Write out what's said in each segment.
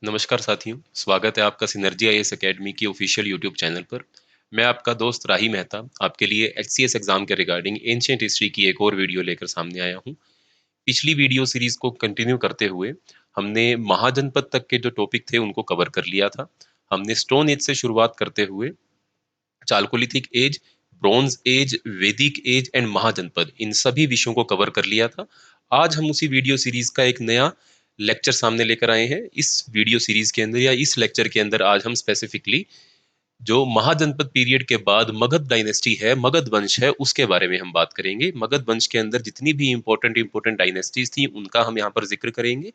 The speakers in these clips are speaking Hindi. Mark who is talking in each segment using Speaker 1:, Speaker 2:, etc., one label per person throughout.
Speaker 1: नमस्कार साथियों, स्वागत है आपका सिनर्जी आईएएस एकेडमी की ऑफिशियल यूट्यूब चैनल पर। मैं आपका दोस्त राही मेहता आपके लिए एचसीएस एग्जाम के रिगार्डिंग एंशिएंट हिस्ट्री की एक और वीडियो लेकर सामने आया हूं। पिछली वीडियो सीरीज को कंटिन्यू करते हुए हमने महाजनपद तक के जो टॉपिक थे उनको कवर कर लिया था। हमने स्टोन एज से शुरुआत करते हुए चालकोलिथिक एज, ब्रॉन्ज एज, वैदिक एज एंड महाजनपद इन सभी विषयों को कवर कर लिया था। आज हम उसी वीडियो सीरीज का एक नया लेक्चर सामने लेकर आए हैं। इस वीडियो सीरीज के अंदर या इस लेक्चर के अंदर आज हम स्पेसिफिकली जो महाजनपद पीरियड के बाद मगध डायनेस्टी है, मगध वंश है, उसके बारे में हम बात करेंगे। मगध वंश के अंदर जितनी भी इंपॉर्टेंट डायनेस्टीज थी उनका हम यहाँ पर जिक्र करेंगे।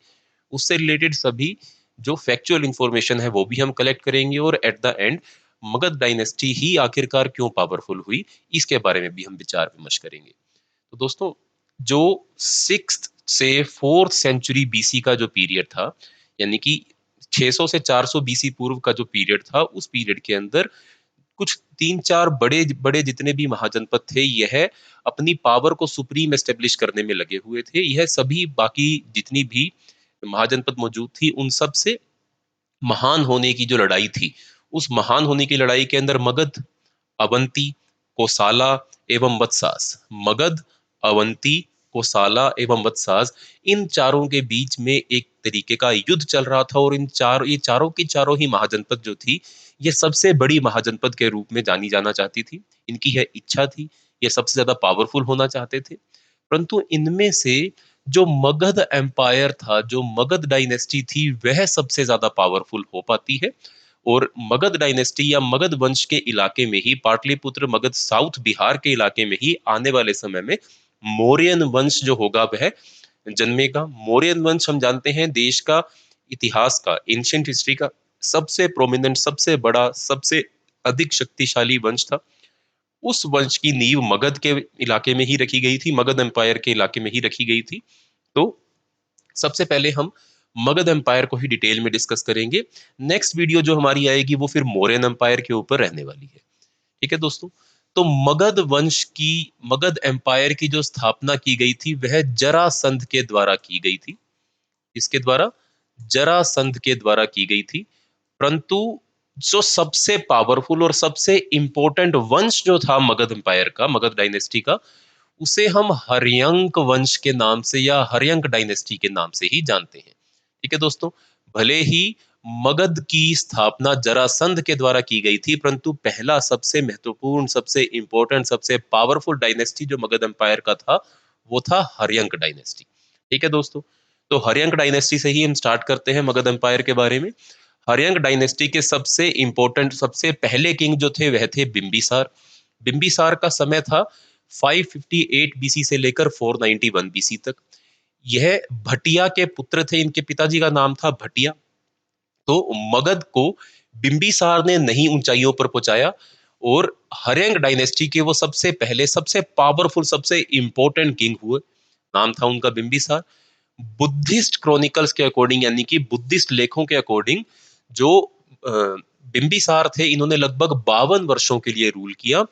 Speaker 1: उससे रिलेटेड सभी जो फैक्चुअल इंफॉर्मेशन है वो भी हम कलेक्ट करेंगे और at the end Magadh dynasty ही आखिरकार क्यों पावरफुल हुई इसके बारे में भी हम विचार विमर्श करेंगे। तो दोस्तों, जो सिक्स्थ से फोर्थ सेंचुरी बीसी का जो पीरियड था, यानी कि 600 से 400 बीसी पूर्व का जो पीरियड था, उस पीरियड के अंदर कुछ तीन चार बड़े बड़े जितने भी महाजनपद थे, यह अपनी पावर को सुप्रीम एस्टेब्लिश करने में लगे हुए थे। यह सभी बाकी जितनी भी महाजनपद मौजूद थी उन सब से महान होने की जो लड़ाई थी, उस महान होने की लड़ाई के अंदर मगध, अवंती, कोसाला एवं वत्सास, मगध, अवंती, कोसाला एवं वत्सास, इन चारों के बीच में एक तरीके का युद्ध चल रहा था। और ये चारों की चारों ही महाजनपद जो थी, ये सबसे बड़ी महाजनपद के रूप में जानी जाना चाहती थी। इनकी यह इच्छा थी, ये सबसे ज्यादा पावरफुल होना चाहते थे। परंतु इनमें से जो मगध एम्पायर था, जो मगध डायनेस्टी थी, वह सबसे ज्यादा पावरफुल हो पाती है। और मगध डायनेस्टी या मगध वंश के इलाके में ही, पाटलिपुत्र मगध साउथ बिहार के इलाके में ही आने वाले समय में मौर्यन वंश जो होगा वह जन्मेगा। मौर्यन वंश हम जानते हैं देश का इतिहास का, एंशिएंट हिस्ट्री का सबसे प्रोमिनेंट, सबसे बड़ा, सबसे अधिक शक्तिशाली वंश था। उस वंश की नींव मगध के इलाके में ही रखी गई थी, मगध एम्पायर के इलाके में ही रखी गई थी। तो सबसे पहले हम मगध एम्पायर को ही डिटेल में डिस्कस करेंगे। नेक्स्ट वीडियो जो हमारी आएगी वो फिर मौर्यन एम्पायर के ऊपर रहने वाली है। ठीक है दोस्तों, तो मगध वंश की, मगध एम्पायर की जो स्थापना की गई थी वह जरासंध के द्वारा की गई थी। इसके द्वारा, जरासंध के द्वारा की गई थी। परंतु जो सबसे पावरफुल और सबसे इंपॉर्टेंट वंश जो था मगध एम्पायर का, मगध डायनेस्टी का, उसे हम हर्यंक वंश के नाम से या हर्यंक डायनेस्टी के नाम से ही जानते हैं। ठीक है दोस्तों, भले ही मगध की स्थापना जरासंध के द्वारा की गई थी, परंतु पहला सबसे महत्वपूर्ण, सबसे इंपॉर्टेंट, सबसे पावरफुल डायनेस्टी जो मगध एम्पायर का था वो था हर्यंक डायनेस्टी। ठीक है दोस्तों, तो हर्यंक डायनेस्टी से ही हम स्टार्ट करते हैं मगध एम्पायर के बारे में। हर्यंक डायनेस्टी के सबसे इंपॉर्टेंट, सबसे पहले किंग जो थे वह थे बिंबिसार। बिंबिसार का समय था 558 बीसी से लेकर 491 बीसी तक। यह भटिया के पुत्र थे, इनके पिताजी का नाम था भटिया। तो मगध को बिंबिसार ने नई ऊंचाइयों पर पहुंचाया और हर्यंक डायनेस्टी के वो सबसे पहले, सबसे पावरफुल, सबसे इंपॉर्टेंट किंग हुए। नाम था उनका बिंबिसार। बुद्धिस्ट क्रॉनिकल्स के अकॉर्डिंग, यानी कि बुद्धिस्ट लेखों के अकॉर्डिंग, जो बिंबिसार थे, इन्होंने लगभग 52 वर्षों के लिए रूल किया।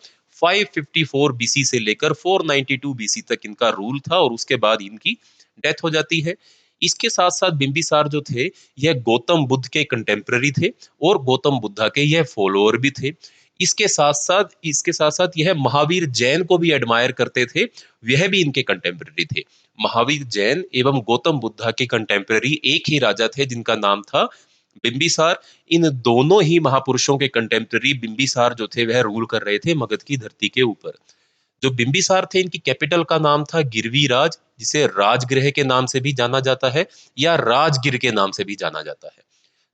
Speaker 1: 554 बीसी से लेकर 492 बीसी तक इनका रूल था और उसके बाद इनकी डेथ हो जाती है। इसके साथ साथ बिंबिसार जो थे, यह गौतम बुद्ध के कंटेम्प्ररी थे और गौतम बुद्धा के यह फॉलोअर भी थे। इसके साथ साथ यह महावीर जैन को भी एडमायर करते थे, वह भी इनके कंटेम्प्ररी थे। महावीर जैन एवं गौतम बुद्धा के कंटेम्प्ररी एक ही राजा थे जिनका नाम था बिंबिसार। इन दोनों ही महापुरुषों के कंटेम्प्ररी बिंबिसार जो थे वह रूल कर रहे थे मगध की धरती के ऊपर। जो बिंबिसार थे, इनकी कैपिटल का नाम था गिरवीराज, जिसे राजगृह के नाम से भी जाना जाता है या राजगिर के नाम से भी जाना जाता है।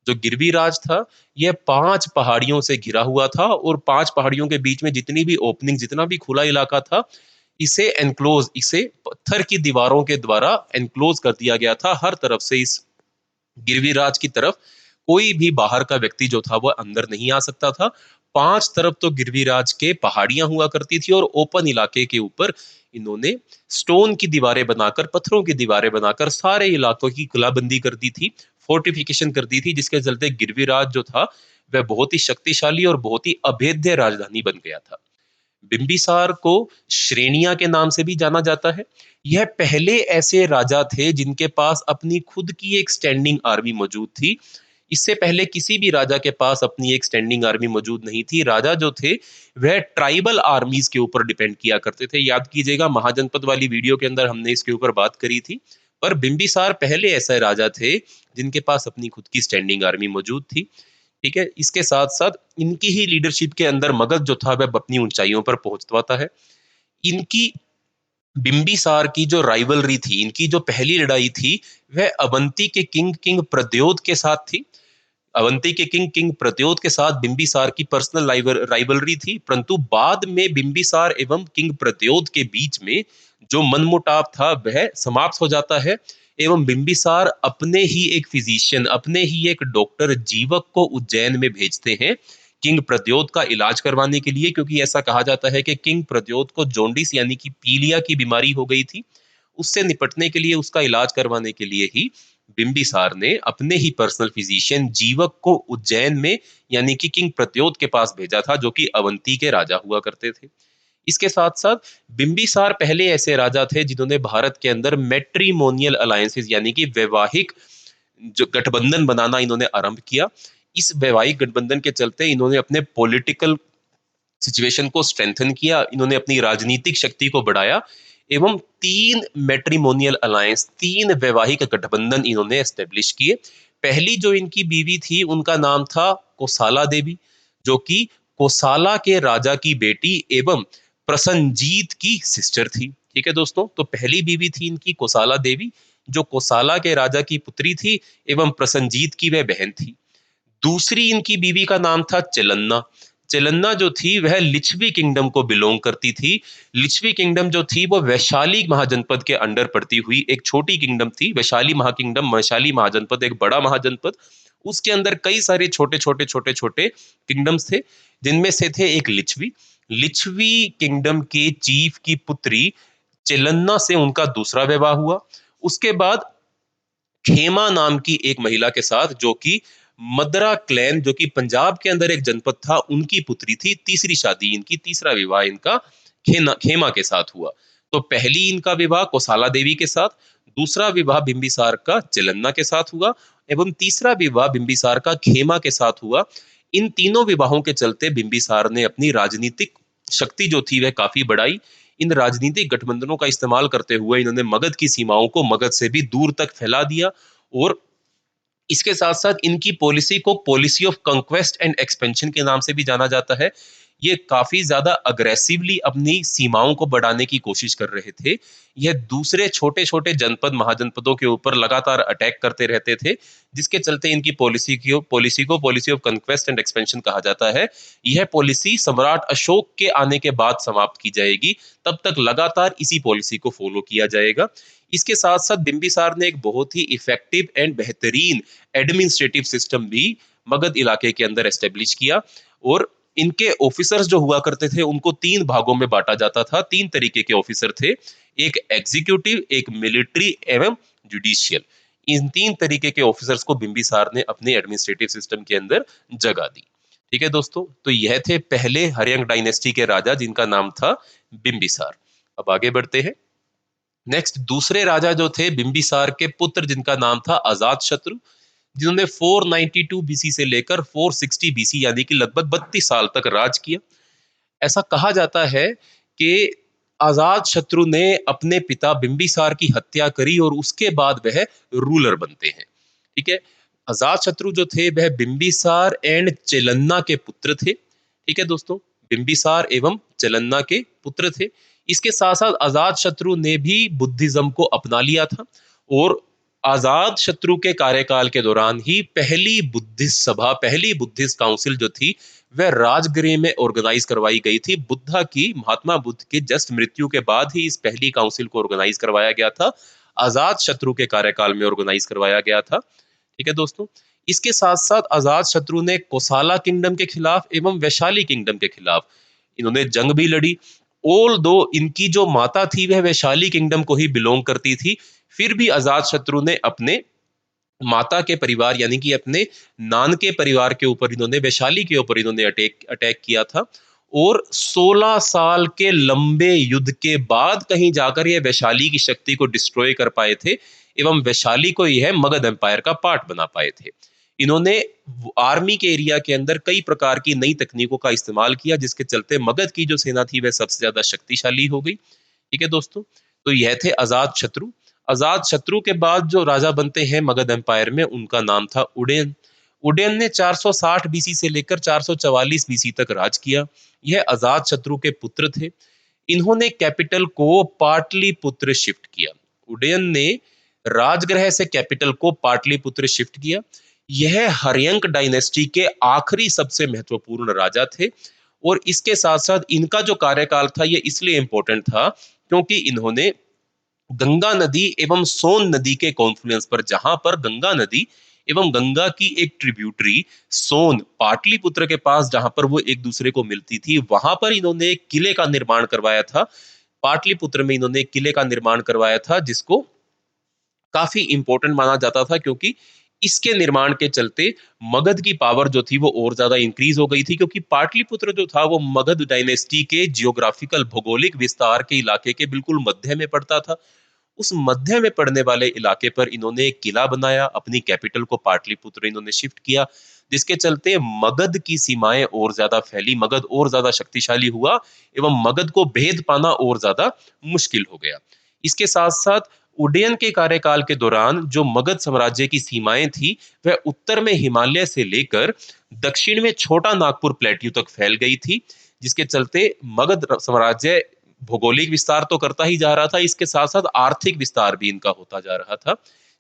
Speaker 1: जो गिरवीराज था, यह 5 पहाड़ियों से घिरा हुआ था और 5 पहाड़ियों के बीच में जितनी भी ओपनिंग, जितना भी खुला इलाका था, इसे एनक्लोज, इसे पत्थर की दीवारों के द्वारा एनक्लोज कर दिया गया था। हर तरफ से इस गिरवीराज की तरफ कोई भी बाहर का व्यक्ति जो था वह अंदर नहीं आ सकता था। 5 तरफ तो गिरवीराज के पहाड़ियां हुआ करती थी और ओपन इलाके के ऊपर इन्होंने स्टोन की दीवारें बनाकर, पत्थरों की दीवारें बनाकर सारे इलाकों की किलाबंदी कर दी थी, फोर्टिफिकेशन कर दी थी, जिसके चलते गिरवीराज जो था वह बहुत ही शक्तिशाली और बहुत ही अभेद्य राजधानी बन गया था। बिंबिसार को श्रेणिया के नाम से भी जाना जाता है। यह पहले ऐसे राजा थे जिनके पास अपनी खुद की एक स्टैंडिंग आर्मी मौजूद थी। इससे पहले किसी भी राजा के पास अपनी एक स्टैंडिंग आर्मी मौजूद नहीं थी। राजा जो थे वह ट्राइबल आर्मीज के ऊपर डिपेंड किया करते थे। याद कीजिएगा, महाजनपद वाली वीडियो के अंदर हमने इसके ऊपर बात करी थी। पर बिंबिसार पहले ऐसे राजा थे जिनके पास अपनी खुद की स्टैंडिंग आर्मी मौजूद थी। ठीक है, इसके साथ साथ इनकी ही लीडरशिप के अंदर मगध जो था वह अपनी ऊंचाइयों पर पहुंचता है। इनकी बिंबिसार की जो राइवलरी थी, इनकी जो पहली लड़ाई थी, वह अवंती के किंग प्रद्योत के साथ थी। अवंती के किंग प्रद्योत के साथ बिंबिसार की पर्सनल राइवलरी थी, परंतु बाद में बिंबिसार एवं किंग प्रद्योत के बीच में जो मनमुटाव था वह समाप्त हो जाता है एवं बिंबिसार अपने ही एक फिजिशियन, अपने ही एक डॉक्टर जीवक को उज्जैन में भेजते हैं किंग प्रद्योत का इलाज करवाने के लिए, क्योंकि ऐसा कहा जाता है कि किंग प्रद्योत को जॉन्डिस यानी कि पीलिया की बीमारी हो गई थी। उससे निपटने के लिए, उसका इलाज करवाने के लिए ही बिंबिसार ने अपने ही पर्सनल फिजिशियन जीवक को उज्जैन में यानी कि किंग प्रद्योत के पास भेजा था, जो कि अवंती के राजा हुआ करते थे। इसके साथ साथ बिंबिसार पहले ऐसे राजा थे जिन्होंने भारत के अंदर मैट्रिमोनियल अलायंसेस यानी कि वैवाहिक जो गठबंधन बनाना इन्होंने आरंभ किया। इस वैवाहिक गठबंधन के चलते इन्होंने अपने पॉलिटिकल सिचुएशन को स्ट्रेंथन किया, इन्होंने अपनी राजनीतिक शक्ति को बढ़ाया एवं 3 मैट्रिमोनियल अलायंस, 3 वैवाहिक गठबंधन इन्होंने एस्टेब्लिश किए। पहली जो इनकी बीवी थी उनका नाम था कोसाला देवी, जो कि कोसाला के राजा की बेटी एवं प्रसन्नजीत की सिस्टर थी। ठीक है दोस्तों, तो पहली बीवी थी इनकी कोसाला देवी, जो कोसाला के राजा की पुत्री थी एवं प्रसन्नजीत की वह बहन थी। दूसरी इनकी बीवी का नाम था चलन्ना। चलन्ना जो थी वह लिच्छवी किंगडम को बिलोंग करती थी। लिच्छवी किंगडम जो थी वो वैशाली महाजनपद के अंडर पड़ती हुई एक छोटी किंगडम थी। वैशाली महाकिंगडम, वैशाली महाजनपद एक बड़ा महाजनपद, उसके अंदर कई सारे छोटे छोटे छोटे छोटे किंगडम्स थे, जिनमें से थे एक लिच्छवी। लिच्छवी किंगडम के चीफ की पुत्री चलन्ना से उनका दूसरा विवाह हुआ। उसके बाद खेमा नाम की एक महिला के साथ, जो कि मदरा क्लैन, जो कि पंजाब के अंदर एक जनपद था, उनकी पुत्री थी। तीसरी शादी इनकी, तीसरा विवाह इनका खेमा के साथ हुआ। तो पहली इनका विवाह कोसाला देवी के साथ, दूसरा विवाह बिंबिसार का चलन्ना के साथ हुआ एवं तीसरा विवाह बिंबिसार का खेमा के साथ हुआ। इन तीनों विवाहों के चलते बिंबिसार ने अपनी राजनीतिक शक्ति जो थी वह काफी बढ़ाई। इन राजनीतिक गठबंधनों का इस्तेमाल करते हुए इन्होंने मगध की सीमाओं को मगध से भी दूर तक फैला दिया। और इसके साथ साथ इनकी पॉलिसी को policy of conquest and expansion के नाम से भी जाना जाता है। ये काफी ज्यादा अग्रेसिवली अपनी सीमाओं को बढ़ाने की कोशिश कर रहे थे। यह दूसरे छोटे छोटे जनपद, महाजनपदों के ऊपर लगातार अटैक करते रहते थे, जिसके चलते इनकी पॉलिसी को policy of conquest and expansion कहा जाता है। यह पॉलिसी सम्राट अशोक के आने के बाद समाप्त की जाएगी, तब तक लगातार इसी पॉलिसी को फॉलो किया जाएगा। इसके साथ साथ बिंबिसार ने एक बहुत ही इफेक्टिव एंड बेहतरीन एडमिनिस्ट्रेटिव सिस्टम भी मगध इलाके के अंदर एस्टेब्लिश किया। और इनके ऑफिसर्स जो हुआ करते थे उनको 3 भागों में बांटा जाता था। 3 तरीके के ऑफिसर थे, एक एग्जीक्यूटिव, एक मिलिट्री एवं जुडिशियल। इन 3 तरीके के ऑफिसर्स को बिंबिसार ने अपने एडमिनिस्ट्रेटिव सिस्टम के अंदर जगह दी। ठीक है दोस्तों, तो यह थे पहले हर्यंग डायनेस्टी के राजा जिनका नाम था बिंबिसार। अब आगे बढ़ते हैं। नेक्स्ट दूसरे राजा जो थे बिंबिसार के पुत्र, जिनका नाम था अजात शत्रु, जिन्होंने 492 बीसी से लेकर 460 बीसी यानी कि लगभग 32 साल तक राज किया। ऐसा कहा जाता है कि अजात शत्रु ने अपने पिता बिंबिसार की हत्या करी और उसके बाद वह रूलर बनते हैं। ठीक है, अजात शत्रु जो थे वह बिंबिसार एंड चलन्ना के पुत्र थे। ठीक है दोस्तों, बिंबिसार एवं चलन्ना के पुत्र थे। इसके साथ साथ अजात शत्रु ने भी बुद्धिज्म को अपना लिया था और आजाद शत्रु के कार्यकाल के दौरान ही पहली बुद्धिस्ट सभा, पहली बुद्धिस्ट काउंसिल जो थी वह राजगृह में ऑर्गेनाइज करवाई गई थी। बुद्धा की, महात्मा बुद्ध के जस्ट मृत्यु के बाद ही इस पहली काउंसिल को ऑर्गेनाइज करवाया गया था। आजाद शत्रु के कार्यकाल में ऑर्गेनाइज करवाया गया था। ठीक है दोस्तों, इसके साथ साथ आजाद शत्रु ने कोसाला किंगडम के खिलाफ एवं वैशाली किंगडम के खिलाफ इन्होंने जंग भी लड़ी। ऑल दो इनकी जो माता थी वह वैशाली किंगडम को ही बिलोंग करती थी, फिर भी आजाद शत्रु ने अपने माता के परिवार यानी कि अपने नान के परिवार के ऊपर, इन्होंने वैशाली के ऊपर इन्होंने अटैक किया था। और 16 साल के लंबे युद्ध के बाद कहीं जाकर यह वैशाली की शक्ति को डिस्ट्रॉय कर पाए थे एवं वैशाली को यह मगध एम्पायर का पार्ट बना पाए थे। इन्होंने आर्मी के एरिया के अंदर कई प्रकार की नई तकनीकों का इस्तेमाल किया, जिसके चलते मगध की जो सेना थी वह सबसे ज्यादा शक्तिशाली हो गई। ठीक है दोस्तों, तो यह थे अजात शत्रु। अजात शत्रु के बाद जो राजा बनते हैं मगध एम्पायर में, उनका नाम था उडयन। उडयन ने 460 बीसी से लेकर 444 बीसी तक राज किया। यह अजात शत्रु के पुत्र थे। इन्होंने कैपिटल को पाटलिपुत्र शिफ्ट किया। उडयन ने राजगृह से कैपिटल को पाटलिपुत्र शिफ्ट किया। यह हर्यंक डायनेस्टी के आखिरी सबसे महत्वपूर्ण राजा थे, और इसके साथ साथ इनका जो कार्यकाल था ये इसलिए इंपॉर्टेंट था क्योंकि इन्होंने गंगा नदी एवं सोन नदी के कॉन्फ्लुएंस पर, जहां पर गंगा नदी एवं गंगा की एक ट्रिब्यूटरी सोन पाटलिपुत्र के पास, जहां पर वो एक दूसरे को मिलती थी, वहां पर इन्होंने एक किले का निर्माण करवाया था। पाटलिपुत्र में इन्होंने एक किले का निर्माण करवाया था, जिसको काफी इंपॉर्टेंट माना जाता था क्योंकि इसके निर्माण के चलते मगध की पावर जो थी वो और ज्यादा इंक्रीज हो गई थी, क्योंकि पाटलिपुत्र जो था वो मगध डायनेस्टी के जियोग्राफिकल भौगोलिक विस्तार के इलाके के बिल्कुल मध्य में पड़ता था। उस मध्य में पड़ने वाले इलाके पर इन्होंने एक किला बनाया, अपनी कैपिटल को पाटलिपुत्र इन्होंने शिफ्ट किया, जिसके चलते मगध की सीमाएं और ज्यादा फैली, मगध और ज्यादा शक्तिशाली हुआ एवं मगध को भेद पाना और ज्यादा मुश्किल हो गया। इसके साथ साथ उडयन के कार्यकाल के दौरान जो मगध साम्राज्य की सीमाएं थी वह उत्तर में हिमालय से लेकर दक्षिण में छोटा नागपुर प्लेट्यू तक फैल गई थी, जिसके चलते मगध साम्राज्य भौगोलिक विस्तार तो करता ही जा रहा था, इसके साथ साथ आर्थिक विस्तार भी इनका होता जा रहा था,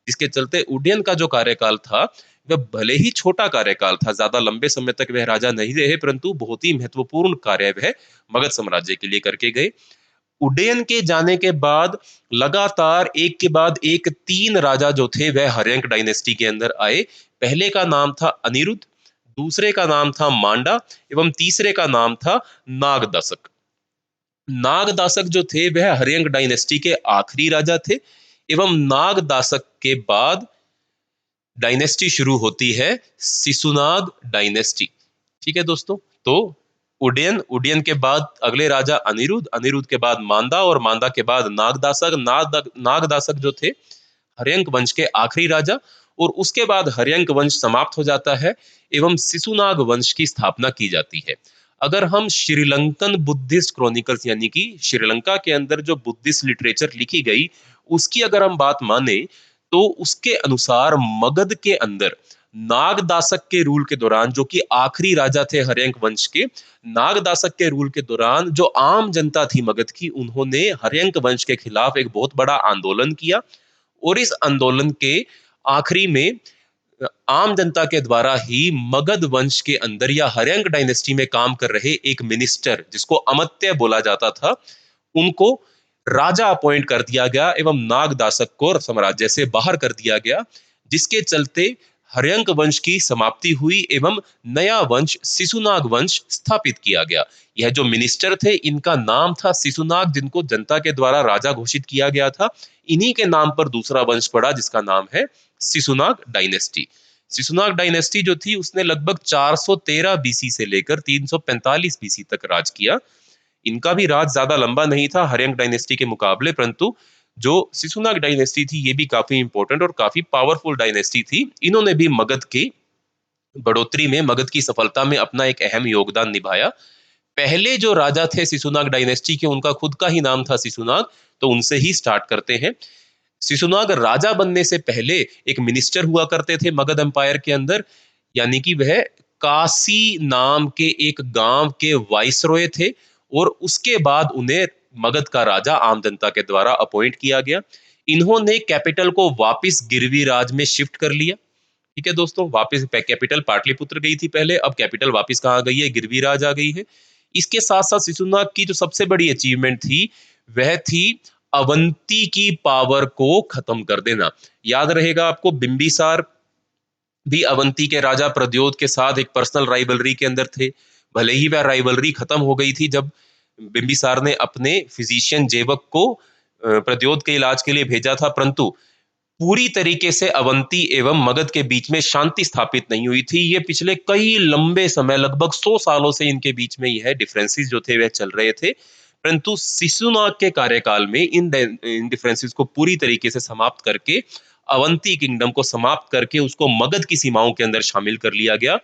Speaker 1: जिसके चलते उडयन का जो कार्यकाल था वह भले ही छोटा कार्यकाल था, ज्यादा लंबे समय तक वह राजा नहीं रहे, परंतु बहुत ही महत्वपूर्ण कार्य वह मगध साम्राज्य के लिए करके गए। उडयन के जाने के बाद लगातार एक के बाद एक 3 राजा जो थे वह हर्यंक डायनेस्टी के अंदर आए। पहले का नाम था अनिरुद्ध, दूसरे का नाम था मांडा एवं तीसरे का नाम था नागदासक। नागदासक जो थे वह हर्यंक डायनेस्टी के आखिरी राजा थे, एवं नागदासक के बाद डायनेस्टी शुरू होती है सिसुनाग डायनेस्टी। ठीक है दोस्तों, तो उडयन, उडयन के बाद अगले राजा अनिरुद्ध, अनिरुद्ध के बाद मांदा और मांदा के बाद नागदासक। नागदासक जो थे हर्यंक वंश के आखिरी राजा, और उसके बाद हर्यंक वंश समाप्त हो जाता है एवं सिसुनाग वंश की स्थापना की जाती है। अगर हम श्रीलंकन बुद्धिस्ट क्रॉनिकल्स यानी कि श्रीलंका के अंदर जो बुद्धिस्ट लिटरेचर लिखी गई उसकी अगर हम बात माने, तो उसके अनुसार मगध के अंदर नागदासक के रूल के दौरान, जो कि आखिरी राजा थे हर्यंक वंश के, नागदासक के रूल के दौरान जो आम जनता थी मगध की, उन्होंने हर्यंक वंश के खिलाफ एक बहुत बड़ा आंदोलन किया, और इस आंदोलन के आखिरी में आम जनता के द्वारा ही मगध वंश के अंदर या हर्यंक डायनेस्टी में काम कर रहे एक मिनिस्टर, जिसको अमत्य बोला जाता था, उनको राजा अपॉइंट कर दिया गया एवं नागदासक को साम्राज्य से बाहर कर दिया गया, जिसके चलते हर्यंक वंश की समाप्ति हुई एवं नया वंश सिसुनाग वंश स्थापित किया गया। यह जो मिनिस्टर थे इनका नाम था सिसुनाग, जिनको जनता के द्वारा राजा घोषित किया गया था। इन्हीं के नाम पर दूसरा वंश पड़ा जिसका नाम है सिसुनाग डायनेस्टी। सिसुनाग डायनेस्टी जो थी उसने लगभग 413 बीसी से लेकर 345 बीसी तक राज किया। इनका भी राज ज्यादा लंबा नहीं था हर्यंक डायनेस्टी के मुकाबले, परंतु जो सिसुनाग डायनेस्टी थी ये भी काफी इंपॉर्टेंट और काफी पावरफुल डायनेस्टी थी। इन्होंने भी मगध की बढ़ोतरी में, मगध की सफलता में अपना एक अहम योगदान निभाया। पहले जो राजा थे सिसुनाग डायनेस्टी के, उनका खुद का ही नाम था सिसुनाग, तो उनसे ही स्टार्ट करते हैं। सिसुनाग राजा बनने से पहले एक मिनिस्टर हुआ करते थे मगध एम्पायर के अंदर, यानी कि वह काशी नाम के एक गांव के वाइसरॉय थे, और उसके बाद उन्हें मगध का राजा आम जनता के द्वारा अपॉइंट किया गया। इन्होंने कैपिटल को वापस गिरिवीराज में शिफ्ट कर लिया। ठीक है दोस्तों, वापस कैपिटल पाटलिपुत्र गई थी पहले, अब कैपिटल वापस कहाँ गई है, गिरिवीराज आ गई है। इसके साथ साथ सिसुनाग की जो सबसे बड़ी अचीवमेंट थी वह थी अवंती की पावर को खत्म कर देना। याद रहेगा आपको, बिंबिसार भी अवंती के राजा प्रद्योत के साथ एक पर्सनल राइवलरी के अंदर थे। भले ही वह राइवलरी खत्म हो गई थी जब बिंबिसार ने अपने फिजिशियन जेवक को प्रद्योत के इलाज के लिए भेजा था, परंतु पूरी तरीके से अवंती एवं मगध के बीच में शांति स्थापित नहीं हुई थी। ये पिछले कई लंबे समय, लगभग 100 सालों से इनके बीच में यह डिफरेंसेस जो थे वह चल रहे थे, परंतु सिसुनाग के कार्यकाल में इन डिफरेंसेस को पूरी तरीके से समाप्त करके अवंती किंगडम को समाप्त करके उसको मगध की सीमाओं के अंदर शामिल कर लिया गया।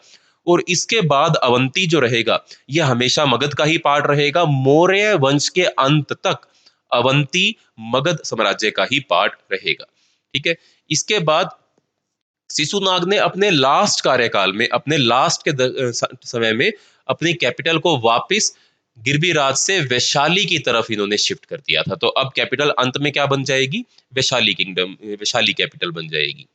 Speaker 1: और इसके बाद अवंती जो रहेगा यह हमेशा मगध का ही पार्ट रहेगा। मौर्य वंश के अंत तक अवंती मगध साम्राज्य का ही पार्ट रहेगा। ठीक है। इसके बाद शिशुनाग ने अपने लास्ट कार्यकाल में, अपने लास्ट के समय में अपनी कैपिटल को वापस गिरिराज से वैशाली की तरफ इन्होंने शिफ्ट कर दिया था। तो अब कैपिटल अंत में क्या बन जाएगी? वैशाली किंगडम, वैशाली कैपिटल बन जाएगी।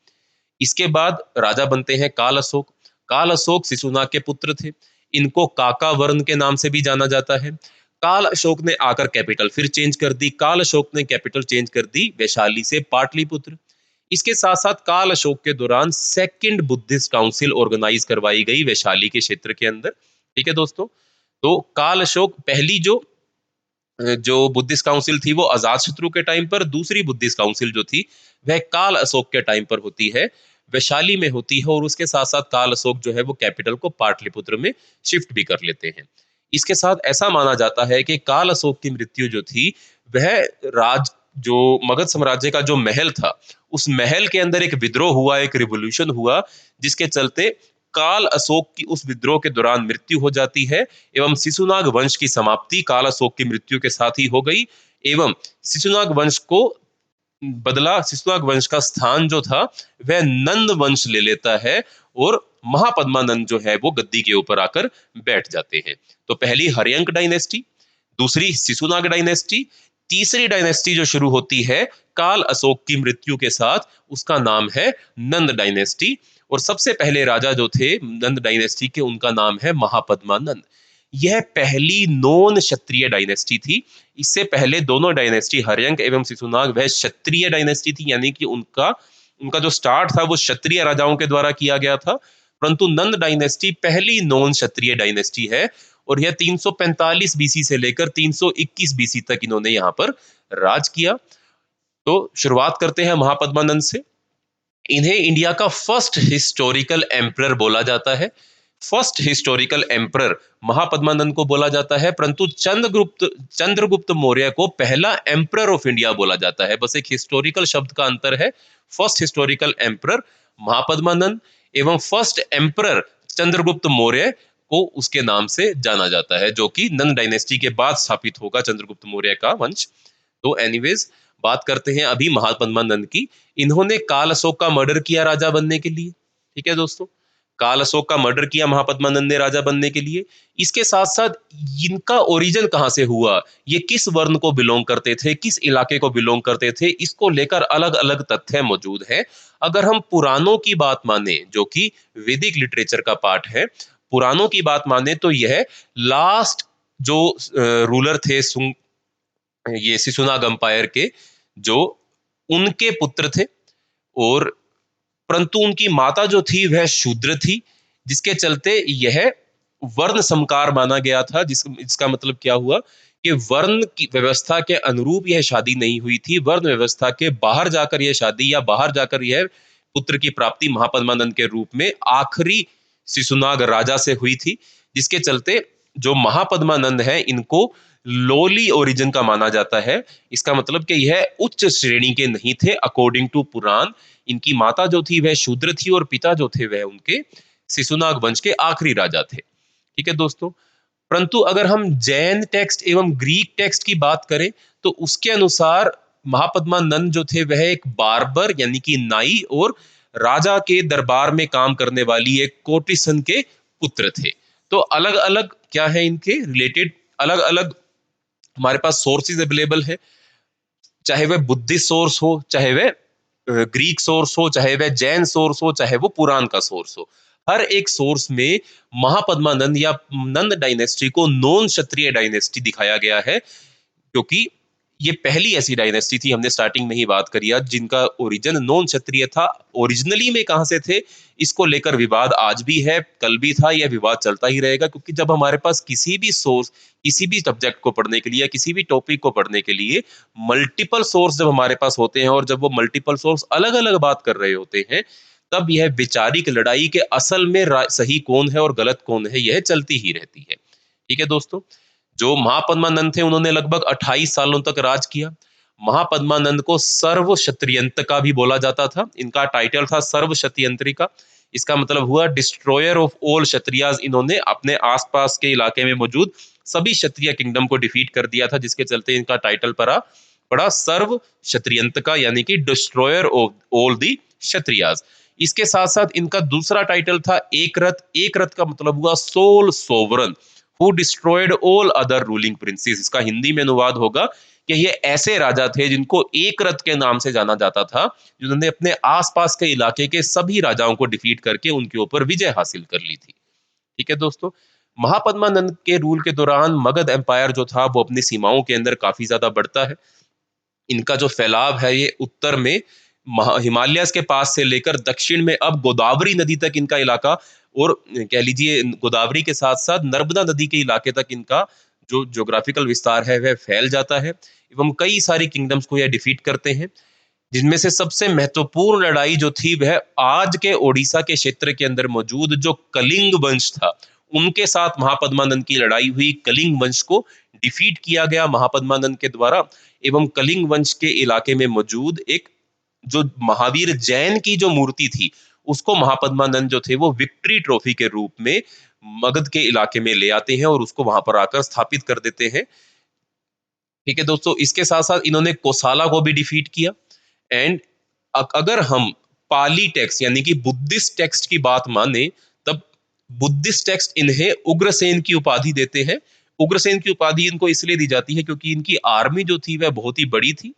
Speaker 1: इसके बाद राजा बनते हैं काल अशोक। काल अशोक शिशुनाग के पुत्र थे। इनको काका वर्ण के नाम से भी जाना जाता है। काल अशोक ने आकर कैपिटल फिर चेंज कर दी। काल अशोक ने कैपिटल चेंज कर दी वैशाली से पाटलिपुत्र। इसके साथ साथ काल अशोक के दौरान सेकंड बुद्धिस्ट काउंसिल ऑर्गेनाइज करवाई गई वैशाली के क्षेत्र के अंदर। ठीक है दोस्तों। तो काल अशोक पहली जो बुद्धिस्ट काउंसिल थी वो अजात शत्रु के टाइम पर, दूसरी बुद्धिस्ट काउंसिल जो थी वह काल अशोक के टाइम पर होती है, वैशाली में होती है। और उसके साथ साथ काल अशोक जो है वो कैपिटल को पाटलिपुत्र में शिफ्ट भी कर लेते हैं। इसके साथ ऐसा माना जाता है कि काल अशोक की मृत्यु जो थी वह राज जो मगध साम्राज्य का जो महल था उस महल के अंदर एक विद्रोह हुआ, एक रिवोल्यूशन हुआ, जिसके चलते काल अशोक की उस विद्रोह के दौरान मृत्यु हो जाती है एवं शिशुनाग वंश की समाप्ति काल अशोक की मृत्यु के साथ ही हो गई। एवं शिशुनाग वंश को बदला, शिशुनाग वंश का स्थान जो था वह नंद वंश ले लेता है और महापद्मानंद जो है वो गद्दी के ऊपर आकर बैठ जाते हैं। तो पहली हर्यंक डायनेस्टी, दूसरी शिशुनाग डायनेस्टी, तीसरी डायनेस्टी जो शुरू होती है काल अशोक की मृत्यु के साथ, उसका नाम है नंद डायनेस्टी। और सबसे पहले राजा जो थे नंद डायनेस्टी के, उनका नाम है महापद्मानंद। यह पहली नॉन क्षत्रिय डायनेस्टी थी। इससे पहले दोनों डायनेस्टी हर्यंक एवं शिशुनाग वह क्षत्रिय डायनेस्टी थी, यानी कि उनका उनका जो स्टार्ट था वो क्षत्रिय राजाओं के द्वारा किया गया था। परंतु नंद डायनेस्टी पहली नॉन क्षत्रिय डायनेस्टी है और यह 345 बीसी से लेकर 321 बीसी तक इन्होंने यहाँ पर राज किया। तो शुरुआत करते हैं महापद्मानंद से। इन्हें इंडिया का फर्स्ट हिस्टोरिकल एम्परर बोला जाता है। फर्स्ट हिस्टोरिकल एम्परर महापद्मानंद को बोला जाता है, परंतु चंद्रगुप्त मौर्य को पहला एम्परर ऑफ इंडिया बोला जाता है। बस एक हिस्टोरिकल शब्द का अंतर है। फर्स्ट हिस्टोरिकल एम्परर महापद्मानंद एवं फर्स्ट एम्परर चंद्रगुप्त मौर्य को उसके नाम से जाना जाता है, जो कि नंद डायनेस्टी के बाद स्थापित होगा चंद्रगुप्त मौर्य का वंश। तो एनीवेज बात करते हैं अभी महापद्मानंद की। इन्होंने काल अशोक का मर्डर किया राजा बनने के लिए। ठीक है दोस्तों, काल अशोक का मर्डर किया महापद्मानंद ने राजा बनने के लिए। इसके साथ साथ इनका ओरिजिन कहां से हुआ, ये किस वर्ण को बिलोंग करते थे, किस इलाके को बिलोंग करते थे, इसको लेकर अलग अलग तथ्य मौजूद हैं। अगर हम पुराणों की बात माने, जो कि वैदिक लिटरेचर का पार्ट है, पुराणों की बात माने तो यह लास्ट जो रूलर थे ये शिशुनाग अंपायर के, जो उनके पुत्र थे। और परंतु उनकी माता जो थी वह शूद्र थी, जिसके चलते यह वर्ण समकार माना गया था। जिसका मतलब क्या हुआ कि वर्ण की व्यवस्था के अनुरूप यह शादी नहीं हुई थी। वर्ण व्यवस्था के बाहर जाकर यह शादी, या बाहर जाकर यह पुत्र की प्राप्ति महापद्मानंद के रूप में आखिरी शिशुनाग राजा से हुई थी। जिसके चलते जो महापद्मानंद है इनको लोली ओरिजिन का माना जाता है। इसका मतलब कि यह उच्च श्रेणी के नहीं थे अकॉर्डिंग टू पुराण। इनकी माता जो थी वह शूद्र थी और पिता जो थे वह उनके शिशुनाग वंश के आखिरी राजा थे। ठीक है दोस्तों। परंतु अगर हम जैन टेक्स्ट एवं ग्रीक टेक्स्ट की बात करें तो उसके अनुसार महापद्मानंद जो थे वह एक बार्बर यानी कि नाई और राजा के दरबार में काम करने वाली एक कोटिसन के पुत्र थे। तो अलग अलग क्या है इनके रिलेटेड, अलग अलग हमारे पास सोर्सेज अवेलेबल है। चाहे वह बुद्धिस्ट सोर्स हो, चाहे वह ग्रीक सोर्स हो, चाहे वह जैन सोर्स हो, चाहे वो पुराण का सोर्स हो, हर एक सोर्स में महापद्मानंद या नंद डायनेस्टी को नॉन क्षत्रिय डायनेस्टी दिखाया गया है। क्योंकि ये पहली ऐसी डायनेस्टी थी, हमने स्टार्टिंग में ही बात करी आज, जिनका ओरिजिन नॉन क्षत्रिय था। ओरिजिनली में कहां से थे इसको लेकर विवाद आज भी है, कल भी था, यह विवाद चलता ही रहेगा। क्योंकि जब हमारे पास किसी भी सोर्स, किसी भी सब्जेक्ट को पढ़ने के लिए या किसी भी टॉपिक को पढ़ने के लिए मल्टीपल सोर्स जब हमारे पास होते हैं और जब वो मल्टीपल सोर्स अलग अलग बात कर रहे होते हैं, तब यह वैचारिक लड़ाई के असल में सही कौन है और गलत कौन है यह चलती ही रहती है। ठीक है दोस्तों। जो महापद्मानंद थे उन्होंने लगभग 28 सालों तक राज किया। महापद्मानंद को सर्व क्षत्रियंतका भी बोला जाता था। इनका टाइटल था सर्व क्षत्रियंत्रिका। इसका मतलब हुआ डिस्ट्रॉयर ऑफ ऑल क्षत्रियाज। इन्होंने अपने आसपास के इलाके में मौजूद सभी क्षत्रिय किंगडम को डिफीट कर दिया था, जिसके चलते इनका टाइटल पड़ा सर्व क्षत्रियंतका, यानी कि destroyer of all the Kshatriyas. इसके साथ साथ इनका दूसरा टाइटल था एक रथ। एक रथ का मतलब हुआ sole sovereign who destroyed all other ruling princes. इसका हिंदी में अनुवाद होगा कि ये ऐसे राजा थे जिनको एक रथ के नाम से जाना जाता था, जिन्होंने अपने आसपास के इलाके के सभी राजाओं को डिफीट करके उनके ऊपर विजय हासिल कर ली थी। ठीक है दोस्तों, महापद्मानंद के रूल के दौरान मगध एम्पायर जो था वो अपनी सीमाओं के अंदर काफी ज्यादा बढ़ता है। इनका जो फैलाव है ये उत्तर में हिमालयस के पास से लेकर दक्षिण में अब गोदावरी नदी तक इनका इलाका, और कह लीजिए गोदावरी के साथ साथ नर्मदा नदी के इलाके तक इनका जो ज्योग्राफिकल विस्तार है वह फैल जाता है, एवं कई सारी किंगडम्स को यह डिफीट करते हैं। जिनमें से सबसे महत्वपूर्ण लड़ाई जो थी वह आज के ओडिशा के क्षेत्र के अंदर मौजूद जो कलिंग वंश था उनके साथ महापद्मानंद की लड़ाई हुई। कलिंग वंश को डिफीट किया गया महापद्मानंद के द्वारा, एवं कलिंग वंश के इलाके में मौजूद एक जो महावीर जैन की जो मूर्ति थी उसको महापद्मानंद जो थे वो विक्ट्री ट्रॉफी के रूप में मगध के इलाके में ले आते हैं और उसको वहां पर आकर स्थापित कर देते हैं। ठीक है दोस्तों, इसके साथ साथ इन्होंने कोसाला को भी डिफीट किया। एंड अगर हम पाली टेक्स्ट यानी कि बुद्धिस्ट टेक्स्ट की बात माने, तब बुद्धिस्ट टेक्स्ट इन्हें उग्रसेन की उपाधि देते हैं। उग्रसेन की उपाधि इनको इसलिए दी जाती है क्योंकि इनकी आर्मी जो थी वह बहुत ही बड़ी थी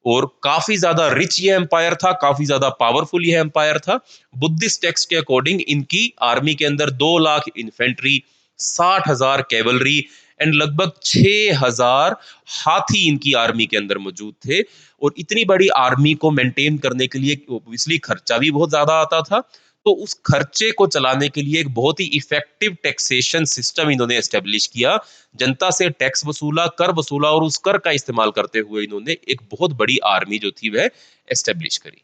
Speaker 1: और काफी ज्यादा रिच ये एम्पायर था, काफी ज्यादा पावरफुल ये एम्पायर था। बुद्धिस्ट टेक्स्ट के अकॉर्डिंग इनकी आर्मी के अंदर 2 लाख इन्फेंट्री, 60,000 कैवलरी एंड लगभग 6,000 हाथी इनकी आर्मी के अंदर मौजूद थे। और इतनी बड़ी आर्मी को मेंटेन करने के लिए ऑब्वियसली खर्चा भी बहुत ज्यादा आता था, तो उस खर्चे को चलाने के लिए एक बहुत ही इफेक्टिव टैक्सेशन सिस्टम इन्होंने एस्टेब्लिश किया। जनता से टैक्स वसूला, कर वसूला, और उस कर का इस्तेमाल करते हुए इन्होंने एक बहुत बड़ी आर्मी जो थी वह एस्टेब्लिश करी।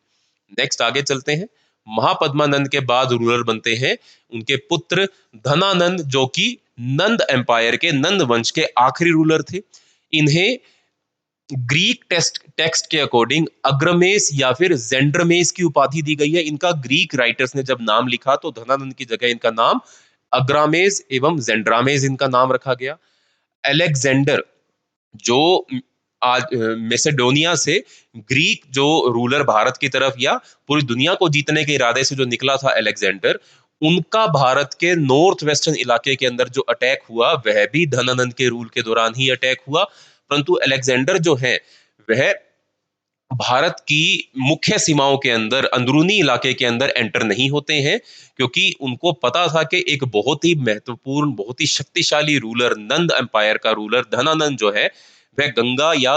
Speaker 1: नेक्स्ट आगे चलते हैं। महापद्मानंद के बाद रूलर बनते हैं उनके पुत्र धनानंद, जो कि नंद एम्पायर के, नंद वंश के आखिरी रूलर थे। इन्हें ग्रीक टेक्स्ट के अकॉर्डिंग अग्रमेस या फिर जेंड्रमेस की उपाधि दी गई है। इनका ग्रीक राइटर्स ने जब नाम लिखा तो धनानंद की जगह इनका नाम अग्रामेस एवं जेंड्रामेस इनका नाम रखा गया। अलेक्जेंडर जो आज मैसेडोनिया से ग्रीक जो रूलर भारत की तरफ या पूरी दुनिया को जीतने के इरादे से जो निकला था अलेक्जेंडर, उनका भारत के नॉर्थ वेस्टर्न इलाके के अंदर जो अटैक हुआ वह भी धनानंद के रूल के दौरान ही अटैक हुआ। परंतु अलेक्जेंडर जो है वह भारत की मुख्य सीमाओं के अंदर, अंदरूनी इलाके के अंदर एंटर नहीं होते हैं, क्योंकि उनको पता था कि एक बहुत ही महत्वपूर्ण, बहुत ही शक्तिशाली रूलर, नंद एम्पायर का रूलर धनानंद जो है वह गंगा या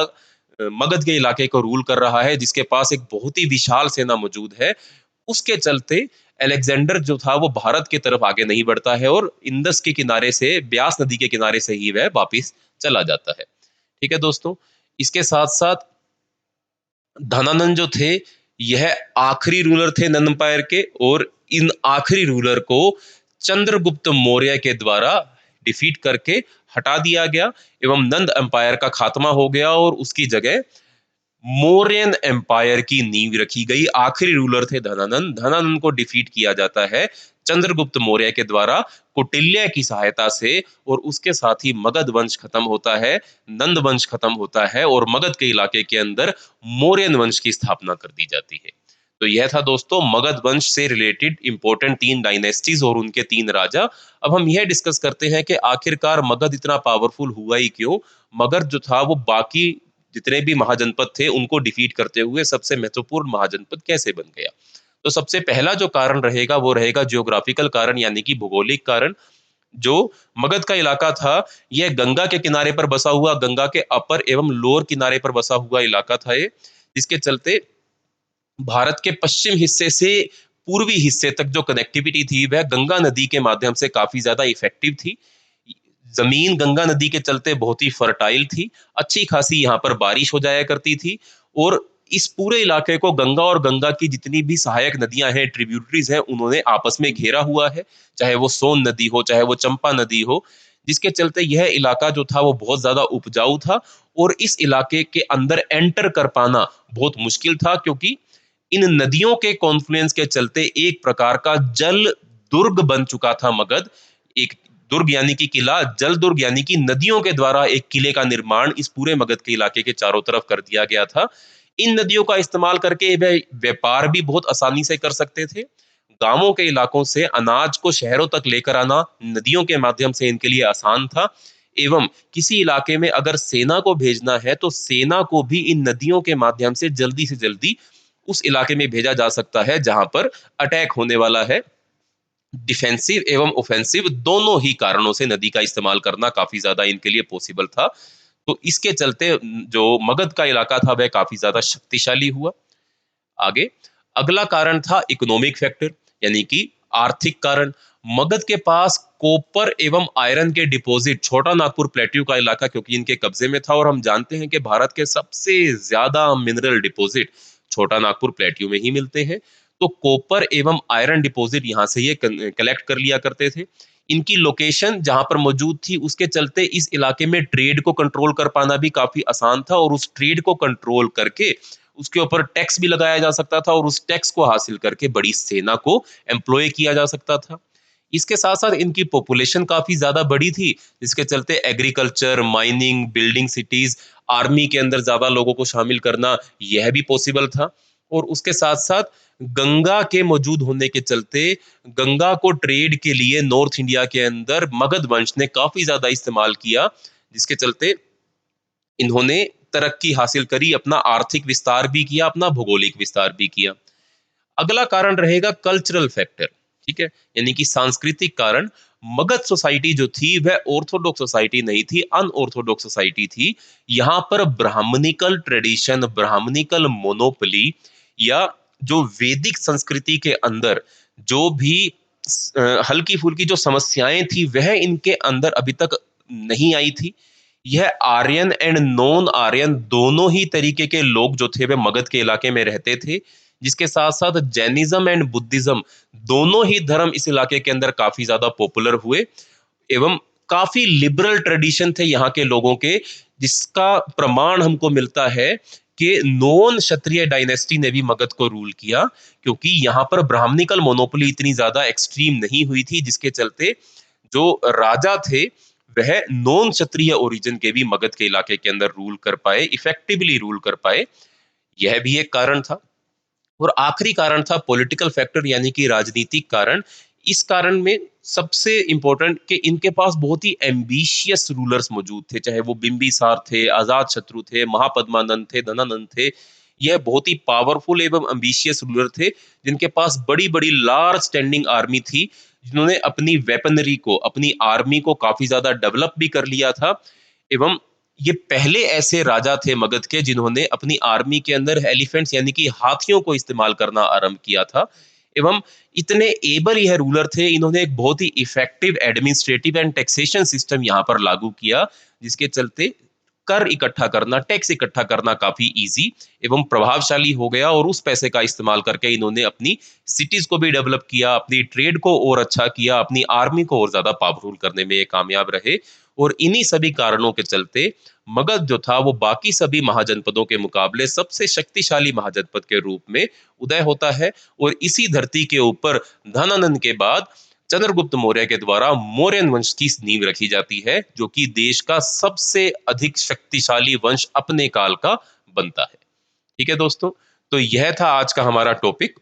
Speaker 1: मगध के इलाके को रूल कर रहा है, जिसके पास एक बहुत ही विशाल सेना मौजूद है। उसके चलते अलेक्जेंडर जो था वो भारत की तरफ आगे नहीं बढ़ता है और इंदस के किनारे से, ब्यास नदी के किनारे से ही वह वापिस चला जाता है। ठीक है दोस्तों, इसके साथ साथ धनानंद जो थे यह आखिरी रूलर थे नंद एम्पायर के, और इन आखिरी रूलर को चंद्रगुप्त मौर्य के द्वारा डिफीट करके हटा दिया गया एवं नंद एम्पायर का खात्मा हो गया और उसकी जगह मौर्यन एम्पायर की नींव रखी गई। आखिरी रूलर थे धनानंद। धनानंद को डिफीट किया जाता है चंद्रगुप्त मौर्य के द्वारा कौटिल्य की सहायता से, और उसके साथ ही मगध वंश खत्म होता है, नंद वंश खत्म होता है और मगध के इलाके के अंदर मौर्यन वंश की स्थापना कर दी जाती है। तो यह था दोस्तों मगध वंश से रिलेटेड इंपॉर्टेंट 3 डायनेस्टीज और उनके 3 राजा। अब हम यह डिस्कस करते हैं कि आखिरकार मगध इतना पावरफुल हुआ ही क्यों। मगध जो था वो बाकी जितने भी महाजनपद थे उनको डिफीट करते हुए सबसे महत्वपूर्ण महाजनपद कैसे बन गया। तो सबसे पहला जो कारण रहेगा वो रहेगा जियोग्राफिकल कारण, यानी कि भौगोलिक कारण। जो मगध का इलाका था यह गंगा के किनारे पर बसा हुआ, गंगा के अपर एवं लोअर किनारे पर बसा हुआ इलाका था ये, जिसके चलते भारत के पश्चिम हिस्से से पूर्वी हिस्से तक जो कनेक्टिविटी थी वह गंगा नदी के माध्यम से काफी ज्यादा इफेक्टिव थी। जमीन गंगा नदी के चलते बहुत ही फर्टाइल थी, अच्छी खासी यहाँ पर बारिश हो जाया करती थी, और इस पूरे इलाके को गंगा और गंगा की जितनी भी सहायक नदियां हैं, ट्रिब्यूटरीज हैं, उन्होंने आपस में घेरा हुआ है। चाहे वो सोन नदी हो, चाहे वो चंपा नदी हो, जिसके चलते यह इलाका जो था वो बहुत ज़्यादा उपजाऊ था और इस इलाके के अंदर एंटर कर पाना बहुत मुश्किल था, क्योंकि इन नदियों के कॉन्फ्लुएंस के चलते एक प्रकार का जल दुर्ग बन चुका था मगध। एक दुर्ग यानी कि किला, जल दुर्ग यानी कि नदियों के द्वारा एक किले का निर्माण इस पूरे मगध के इलाके के चारों तरफ कर दिया गया था। इन नदियों का इस्तेमाल करके वे व्यापार भी बहुत आसानी से कर सकते थे। गांवों के इलाकों से अनाज को शहरों तक लेकर आना नदियों के माध्यम से इनके लिए आसान था। एवं किसी इलाके में अगर सेना को भेजना है तो सेना को भी इन नदियों के माध्यम से जल्दी उस इलाके में भेजा जा सकता है जहां पर अटैक होने वाला है। डिफेंसिव एवं ऑफेंसिव दोनों ही कारणों से नदी का इस्तेमाल करना काफी ज्यादा इनके लिए पॉसिबल था। तो इसके चलते जो मगध का इलाका था वह काफी ज्यादा शक्तिशाली हुआ। आगे अगला कारण था इकोनॉमिक फैक्टर, यानी कि आर्थिक कारण। मगध के पास कॉपर एवं आयरन के डिपॉजिट, छोटा नागपुर प्लेट्यू का इलाका क्योंकि इनके कब्जे में था, और हम जानते हैं कि भारत के सबसे ज्यादा मिनरल डिपॉजिट छोटा नागपुर प्लेट्यू में ही मिलते हैं। तो कॉपर एवं आयरन डिपॉजिट यहाँ से ये कलेक्ट कर लिया करते थे। इनकी लोकेशन जहां पर मौजूद थी उसके चलते इस इलाके में ट्रेड को कंट्रोल कर पाना भी काफी आसान था, और उस ट्रेड को कंट्रोल करके उसके ऊपर टैक्स भी लगाया जा सकता था और उस टैक्स को हासिल करके बड़ी सेना को एम्प्लॉय किया जा सकता था। इसके साथ साथ इनकी पॉपुलेशन काफी ज्यादा बड़ी थी, जिसके चलते agriculture, mining, building cities, army के अंदर ज्यादा लोगों को शामिल करना यह भी पॉसिबल था। और उसके साथ साथ गंगा के मौजूद होने के चलते गंगा को ट्रेड के लिए नॉर्थ इंडिया के अंदर मगध वंश ने काफी ज्यादा इस्तेमाल किया, जिसके चलते इन्होंने तरक्की हासिल करी, अपना आर्थिक विस्तार भी किया, अपना भौगोलिक विस्तार भी किया। अगला कारण रहेगा कल्चरल फैक्टर, ठीक है, यानी कि सांस्कृतिक कारण। मगध सोसाइटी जो थी वह ऑर्थोडॉक्स सोसाइटी नहीं थी, अनऑर्थोडॉक्स सोसाइटी थी। यहाँ पर ब्राह्मणिकल ट्रेडिशन, ब्राह्मणिकल मोनोपली, या जो वैदिक संस्कृति के अंदर जो भी हल्की फुल्की जो समस्याएं थी वह इनके अंदर अभी तक नहीं आई थी। यह आर्यन एंड नॉन आर्यन दोनों ही तरीके के लोग जो थे वे मगध के इलाके में रहते थे, जिसके साथ साथ जैनिज्म एंड बुद्धिज्म दोनों ही धर्म इस इलाके के अंदर काफी ज्यादा पॉपुलर हुए। एवं काफी लिबरल ट्रेडिशन थे यहाँ के लोगों के, जिसका प्रमाण हमको मिलता है कि नॉन क्षत्रिय डायनेस्टी ने भी मगध को रूल किया, क्योंकि यहाँ पर ब्राह्मणिकल मोनोपोली इतनी ज्यादा एक्सट्रीम नहीं हुई थी, जिसके चलते जो राजा थे वह नॉन क्षत्रिय ओरिजिन के भी मगध के इलाके के अंदर रूल कर पाए, इफेक्टिवली रूल कर पाए। यह भी एक कारण था। और आखिरी कारण था पॉलिटिकल फैक्टर, यानी कि राजनीतिक कारण। इस कारण में सबसे इंपॉर्टेंट कि इनके पास बहुत ही एम्बिशियस रूलर्स मौजूद थे, चाहे वो बिंबिसार थे, अजात शत्रु थे, महापद्मानंद थे, धनानंद थे। यह बहुत ही पावरफुल एवं एम्बिशियस रूलर थे, जिनके पास बड़ी बड़ी लार्ज स्टैंडिंग आर्मी थी, जिन्होंने अपनी वेपनरी को, अपनी आर्मी को काफी ज्यादा डेवलप भी कर लिया था। एवं ये पहले ऐसे राजा थे मगध के जिन्होंने अपनी आर्मी के अंदर एलिफेंट्स यानी कि हाथियों को इस्तेमाल करना आरंभ किया था। एवं इतने एबल यह रूलर थे, इन्होंने एक बहुत ही effective administrative and taxation system यहाँ पर लागू किया, जिसके चलते कर इकट्ठा करना, टैक्स इकट्ठा करना काफी इजी एवं प्रभावशाली हो गया। और उस पैसे का इस्तेमाल करके इन्होंने अपनी सिटीज को भी डेवलप किया, अपनी ट्रेड को और अच्छा किया, अपनी आर्मी को और ज्यादा पावरफुल करने में ये कामयाब रहे। और इन्हीं सभी कारणों के चलते मगध जो था वो बाकी सभी महाजनपदों के मुकाबले सबसे शक्तिशाली महाजनपद के रूप में उदय होता है। और इसी धरती के ऊपर धनानंद के बाद चंद्रगुप्त मौर्य के द्वारा मौर्यन वंश की नींव रखी जाती है, जो कि देश का सबसे अधिक शक्तिशाली वंश अपने काल का बनता है। ठीक है दोस्तों, तो यह था आज का हमारा टॉपिक।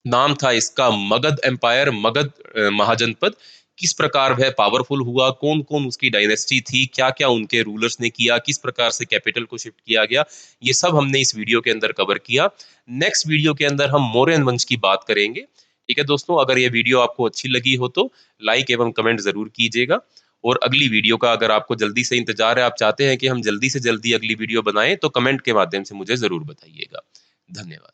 Speaker 1: नाम था इसका मगध एम्पायर, मगध महाजनपद। किस प्रकार वह पावरफुल हुआ, कौन कौन उसकी डायनेस्टी थी, क्या क्या उनके रूलर्स ने किया, किस प्रकार से कैपिटल को शिफ्ट किया गया, ये सब हमने इस वीडियो के अंदर कवर किया। नेक्स्ट वीडियो के अंदर हम मौर्यन वंश की बात करेंगे। ठीक है दोस्तों, अगर ये वीडियो आपको अच्छी लगी हो तो लाइक एवं कमेंट जरूर कीजिएगा। और अगली वीडियो का अगर आपको जल्दी से इंतजार है, आप चाहते हैं कि हम जल्दी से जल्दी अगली वीडियो बनाएं, तो कमेंट के माध्यम से मुझे जरूर बताइएगा। धन्यवाद।